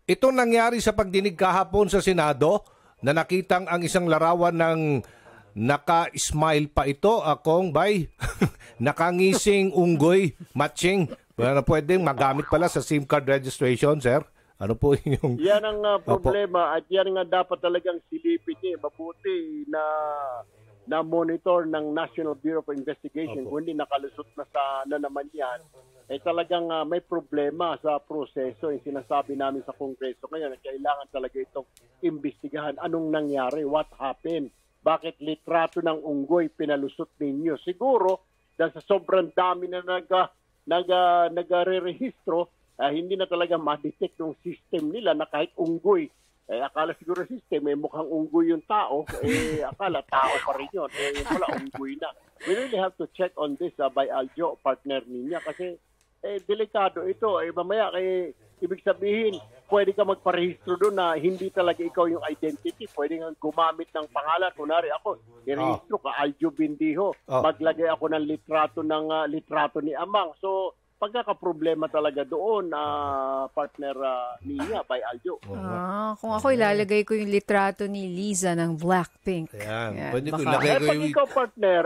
Ito nangyari sa pagdinig kahapon sa Senado na nakitang ang isang larawan ng naka-smile pa ito, akong bay, nakangising unggoy, matching. Na pwedeng magamit pala sa SIM card registration, sir. Ano po yung... Yan ang problema at yan nga dapat talagang silipin niya. Mabuti na monitor ng National Bureau of Investigation. Kung hindi nakalusot na naman yan, eh talagang may problema sa proseso. Yung sinasabi namin sa Kongreso ngayon na kailangan talaga itong imbestigahan. Anong nangyari? What happened? Bakit litrato ng unggoy pinalusot ninyo? Siguro, dahil sa sobrang dami na nagre-rehistro, hindi na talaga ma-detect yung system nila na kahit unggoy. Akala siguro system, mukhang unggoy yung tao. Akala tao pa rin yun. Yung pala unggoy na. We really have to check on this by Aljo, partner niya. Kasi delikado ito. Mamaya, ibig sabihin, pwede ka magparehistro doon na hindi talaga ikaw yung identity. Pwede kang gumamit ng pangalan. Kunwari ako, i-rehistro ka, Aljo Bindiho. Maglagay ako ng litrato ni Amang. So, pagkakaproblema talaga doon, partner niya, by Aljo. Kung ako ilalagay ko yung litrato ni Liza ng Blackpink. Ayan. Pwede ko ilagay ko pag ikaw, partner,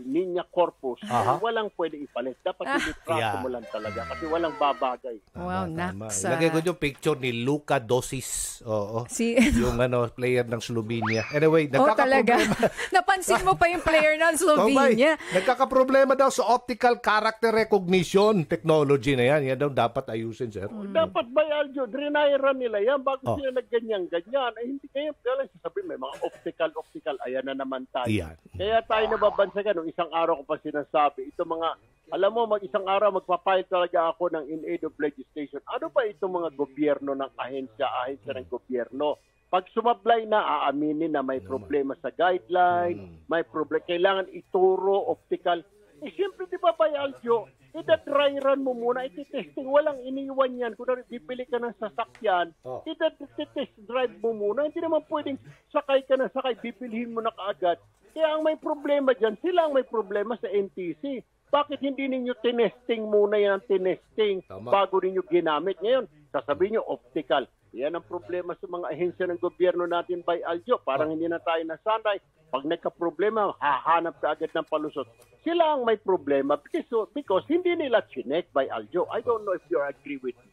Ninya Corpus, walang pwede ipalit. Dapat yung litrato mo lang talaga kasi walang babagay. Wow, naksa. Ilagay ko yung picture ni Luka Dosis. Oo. Yung player ng Slovenia. Anyway, talaga. Napansin mo pa yung player ng Slovenia. Nagkakaproblema daw sa optical character recognition technology na yan. Yan daw dapat ayusin, sir. Dapat ba, Aljo? Drenairan nila yan bago sila nagganyan-ganyan. Hindi kayo lang sasabihin, may mga optical. Ayan na naman tayo. Yan. Kaya tayo nababansagan. Nung isang araw ko pa sinasabi, ito mga, alam mo, isang araw magpapile talaga ako ng in aid of legislation. Ano ba itong mga gobyerno ng ahensya ng gobyerno? Pag sumablay na, aaminin na may problema sa guideline, may problema, kailangan ituro, optical. Siyempre, di ba, Aljo, ida-dry run mo muna, iti-testing, walang iniwan yan. Kung bibili ka ng sasakyan, ida-test drive mo muna. Hindi naman pwedeng sakay ka na sakay, bibilhin mo na kaagad. Kaya ang may problema dyan, sila ang may problema sa NTC. Bakit hindi ninyo tinesting muna yan, bago ninyo ginamit? Ngayon, sasabihin nyo, optical. Yan ang problema sa mga ahensya ng gobyerno natin, by Aljo. Parang hindi na tayo nasanay. Pag nagka-problema, hahanap ka agad ng palusot. Sila ang may problema because hindi nila chinek, by Aljo. I don't know if you agree with me.